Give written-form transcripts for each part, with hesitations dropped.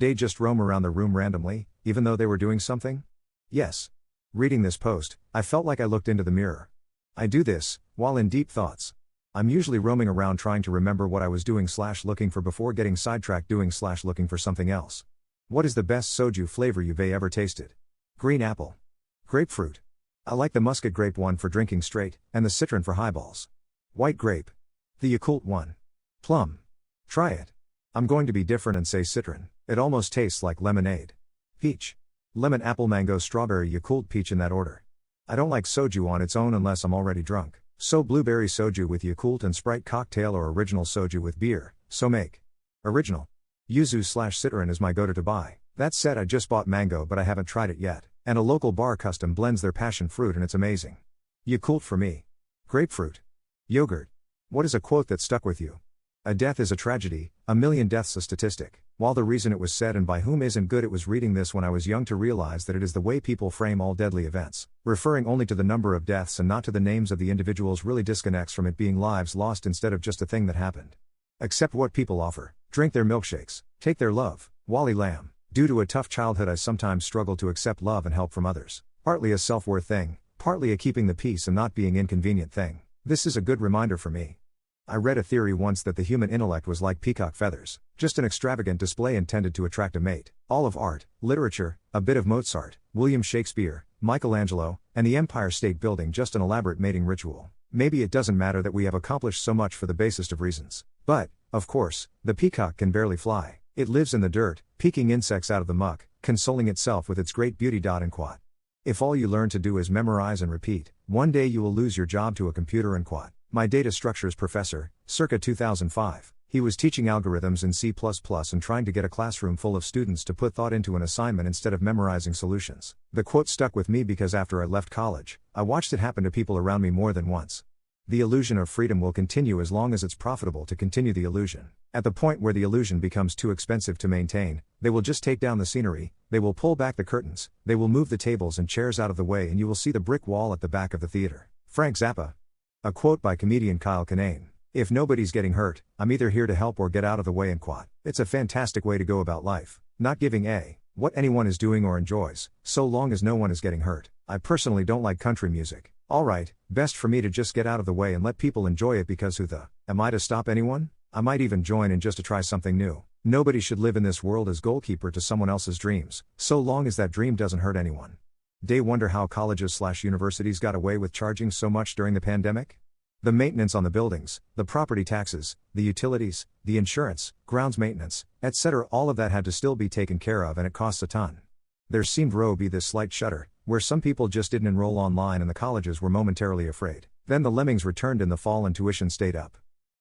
They just roam around the room randomly, even though they were doing something? Yes. Reading this post, I felt like I looked into the mirror. I do this, while in deep thoughts. I'm usually roaming around trying to remember what I was doing / looking for before getting sidetracked doing / looking for something else. What is the best soju flavor you've ever tasted? Green apple. Grapefruit. I like the muscat grape one for drinking straight, and the citron for highballs. White grape. The Yakult one. Plum. Try it. I'm going to be different and say citron. It almost tastes like lemonade. Peach. Lemon, apple, mango, strawberry, Yakult, peach in that order. I don't like soju on its own unless I'm already drunk. So blueberry soju with Yakult and Sprite cocktail or original soju with beer, so make. Original. Yuzu / citron is my go-to to buy. That said, I just bought mango but I haven't tried it yet, and a local bar custom blends their passion fruit and it's amazing. Yakult for me. Grapefruit. Yogurt. What is a quote that stuck with you? A death is a tragedy, a million deaths a statistic. While the reason it was said and by whom isn't good, it was reading this when I was young to realize that it is the way people frame all deadly events. Referring only to the number of deaths and not to the names of the individuals really disconnects from it being lives lost instead of just a thing that happened. Accept what people offer, drink their milkshakes, take their love. Wally Lamb. Due to a tough childhood, I sometimes struggle to accept love and help from others. Partly a self-worth thing, partly a keeping the peace and not being inconvenient thing. This is a good reminder for me. I read a theory once that the human intellect was like peacock feathers, just an extravagant display intended to attract a mate. All of art, literature, a bit of Mozart, William Shakespeare, Michelangelo, and the Empire State Building just an elaborate mating ritual. Maybe it doesn't matter that we have accomplished so much for the basest of reasons. But, of course, the peacock can barely fly. It lives in the dirt, peeking insects out of the muck, consoling itself with its great beauty. And quote. If all you learn to do is memorize and repeat, one day you will lose your job to a computer and quote. My data structures professor, circa 2005, he was teaching algorithms in C++ and trying to get a classroom full of students to put thought into an assignment instead of memorizing solutions. The quote stuck with me because after I left college, I watched it happen to people around me more than once. The illusion of freedom will continue as long as it's profitable to continue the illusion. At the point where the illusion becomes too expensive to maintain, they will just take down the scenery, they will pull back the curtains, they will move the tables and chairs out of the way, and you will see the brick wall at the back of the theater. Frank Zappa. A quote by comedian Kyle Kinane. If nobody's getting hurt, I'm either here to help or get out of the way and quote. It's a fantastic way to go about life, not giving a what anyone is doing or enjoys, so long as no one is getting hurt. I personally don't like country music. Alright, best for me to just get out of the way and let people enjoy it because who the am I to stop anyone? I might even join in just to try something new. Nobody should live in this world as goalkeeper to someone else's dreams, so long as that dream doesn't hurt anyone. They wonder how colleges / universities got away with charging so much during the pandemic? The maintenance on the buildings, the property taxes, the utilities, the insurance, grounds maintenance, etc., all of that had to still be taken care of, and it costs a ton. There seemed to be this slight shudder, where some people just didn't enroll online and the colleges were momentarily afraid. Then the lemmings returned in the fall and tuition stayed up.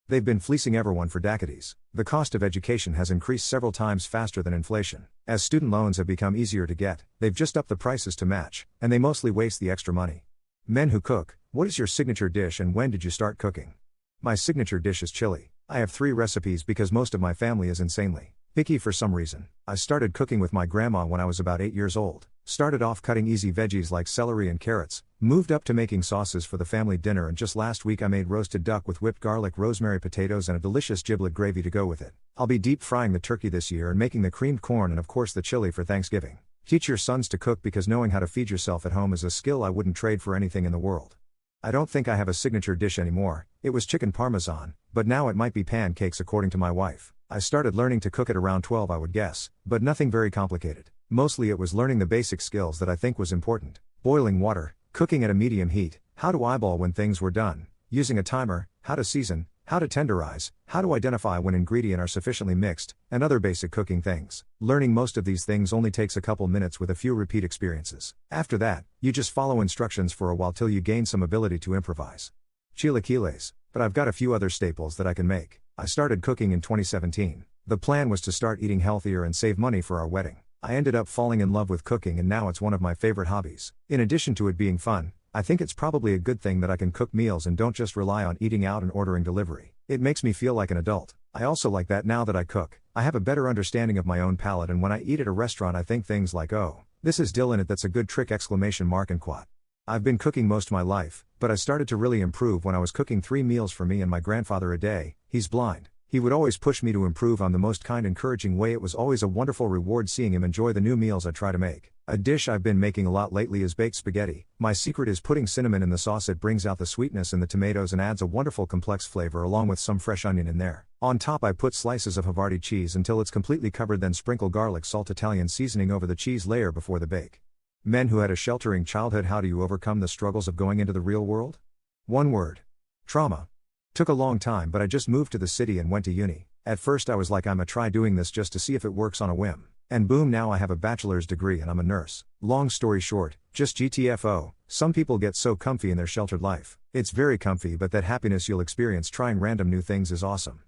They've been fleecing everyone for decades. The cost of education has increased several times faster than inflation. As student loans have become easier to get, they've just upped the prices to match, and they mostly waste the extra money. Men who cook, what is your signature dish and when did you start cooking? My signature dish is chili. I have 3 recipes because most of my family is insanely picky for some reason. I started cooking with my grandma when I was about 8 years old. Started off cutting easy veggies like celery and carrots, moved up to making sauces for the family dinner, and just last week I made roasted duck with whipped garlic, rosemary, potatoes, and a delicious giblet gravy to go with it. I'll be deep frying the turkey this year and making the creamed corn and of course the chili for Thanksgiving. Teach your sons to cook because knowing how to feed yourself at home is a skill I wouldn't trade for anything in the world. I don't think I have a signature dish anymore. It was chicken parmesan, but now it might be pancakes according to my wife. I started learning to cook at around 12, I would guess, but nothing very complicated. Mostly it was learning the basic skills that I think was important. Boiling water, cooking at a medium heat, how to eyeball when things were done, using a timer, how to season, how to tenderize, how to identify when ingredients are sufficiently mixed, and other basic cooking things. Learning most of these things only takes a couple minutes with a few repeat experiences. After that, you just follow instructions for a while till you gain some ability to improvise. Chilaquiles, but I've got a few other staples that I can make. I started cooking in 2017. The plan was to start eating healthier and save money for our wedding. I ended up falling in love with cooking and now it's one of my favorite hobbies. In addition to it being fun, I think it's probably a good thing that I can cook meals and don't just rely on eating out and ordering delivery. It makes me feel like an adult. I also like that now that I cook, I have a better understanding of my own palate, and when I eat at a restaurant I think things like, oh, this is dill in it, that's a good trick, ! And quote. I've been cooking most of my life, but I started to really improve when I was cooking 3 meals for me and my grandfather a day. He's blind. He would always push me to improve on the most kind, encouraging way. It was always a wonderful reward seeing him enjoy the new meals I try to make. A dish I've been making a lot lately is baked spaghetti. My secret is putting cinnamon in the sauce. It brings out the sweetness in the tomatoes and adds a wonderful complex flavor along with some fresh onion in there. On top I put slices of Havarti cheese until it's completely covered, then sprinkle garlic salt Italian seasoning over the cheese layer before the bake. Men who had a sheltering childhood, how do you overcome the struggles of going into the real world? One word. Trauma. Took a long time, but I just moved to the city and went to uni. At first I was like, I'ma try doing this just to see if it works on a whim. And boom, now I have a bachelor's degree and I'm a nurse. Long story short, just GTFO, some people get so comfy in their sheltered life. It's very comfy, but that happiness you'll experience trying random new things is awesome.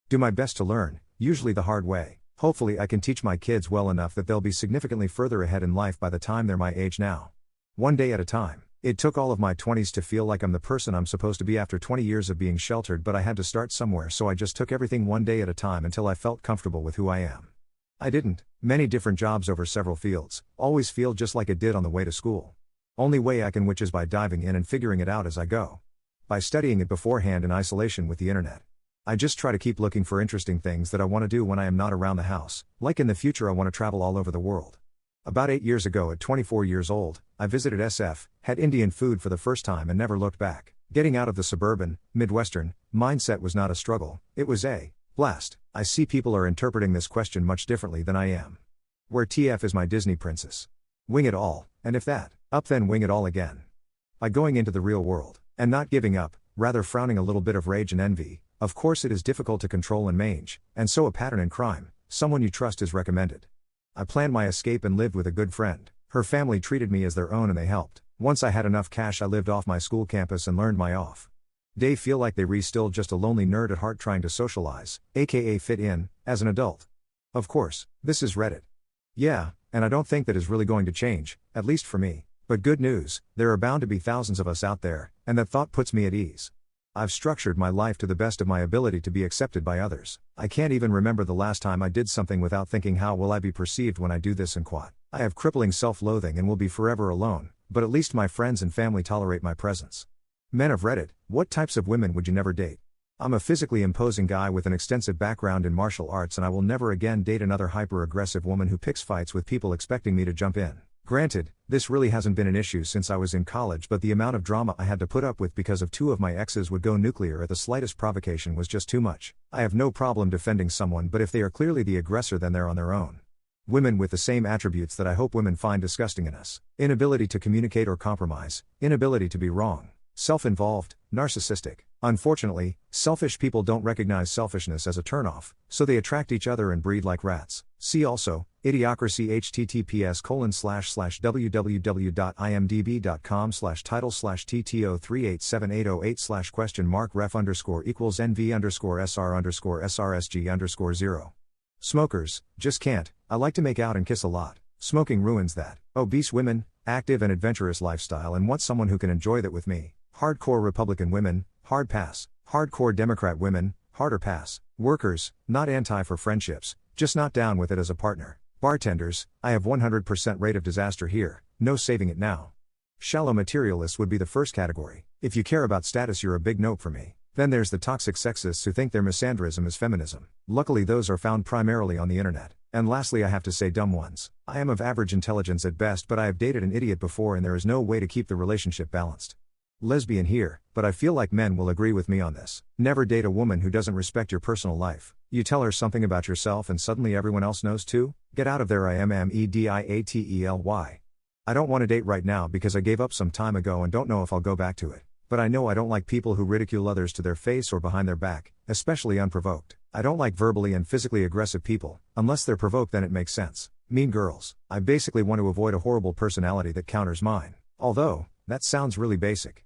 Do my best to learn, usually the hard way. Hopefully I can teach my kids well enough that they'll be significantly further ahead in life by the time they're my age now. One day at a time. It took all of my 20s to feel like I'm the person I'm supposed to be after 20 years of being sheltered, but I had to start somewhere, so I just took everything one day at a time until I felt comfortable with who I am. I didn't, many different jobs over several fields, always feel just like it did on the way to school. Only way I can, which is by diving in and figuring it out as I go. By studying it beforehand in isolation with the internet. I just try to keep looking for interesting things that I want to do when I am not around the house, like in the future I want to travel all over the world. About 8 years ago at 24 years old, I visited SF, had Indian food for the first time and never looked back. Getting out of the suburban, Midwestern, mindset was not a struggle, it was a blast. I see people are interpreting this question much differently than I am. Where TF is my Disney princess? Wing it all, and if that, up then wing it all again. By going into the real world, and not giving up, rather frowning a little bit of rage and envy. Of course it is difficult to control and manage, and so a pattern in crime, someone you trust is recommended. I planned my escape and lived with a good friend. Her family treated me as their own and they helped. Once I had enough cash I lived off my school campus and learned my off. Day feel like they re still just a lonely nerd at heart trying to socialize, aka fit in, as an adult. Of course, this is Reddit. Yeah, and I don't think that is really going to change, at least for me. But good news, there are bound to be thousands of us out there, and that thought puts me at ease. I've structured my life to the best of my ability to be accepted by others. I can't even remember the last time I did something without thinking, how will I be perceived when I do this and quat. I have crippling self-loathing and will be forever alone, but at least my friends and family tolerate my presence. Men of Reddit, what types of women would you never date? I'm a physically imposing guy with an extensive background in martial arts and I will never again date another hyper-aggressive woman who picks fights with people expecting me to jump in. Granted, this really hasn't been an issue since I was in college, but the amount of drama I had to put up with because of 2 of my exes would go nuclear at the slightest provocation was just too much. I have no problem defending someone, but if they are clearly the aggressor then they're on their own. Women with the same attributes that I hope women find disgusting in us. Inability to communicate or compromise, inability to be wrong, self-involved, narcissistic. Unfortunately, selfish people don't recognize selfishness as a turnoff, so they attract each other and breed like rats. See also, Idiocracy https://www.imdb.com/title/TTO38780/?ref_SR_SRSG_0. Smokers, just can't, I like to make out and kiss a lot. Smoking ruins that. Obese women, active and adventurous lifestyle and want someone who can enjoy that with me. Hardcore Republican women, hard pass. Hardcore Democrat women, harder pass. Workers, not anti for friendships, just not down with it as a partner. Bartenders, I have 100% rate of disaster here, no saving it now. Shallow materialists would be the first category. If you care about status you're a big nope for me. Then there's the toxic sexists who think their misandrism is feminism. Luckily those are found primarily on the internet. And lastly I have to say dumb ones. I am of average intelligence at best, but I have dated an idiot before and there is no way to keep the relationship balanced. Lesbian here, but I feel like men will agree with me on this. Never date a woman who doesn't respect your personal life. You tell her something about yourself and suddenly everyone else knows too? Get out of there. IMMEDIATELY. I don't want to date right now because I gave up some time ago and don't know if I'll go back to it. But I know I don't like people who ridicule others to their face or behind their back, especially unprovoked. I don't like verbally and physically aggressive people, unless they're provoked then it makes sense. Mean girls. I basically want to avoid a horrible personality that counters mine. Although, that sounds really basic.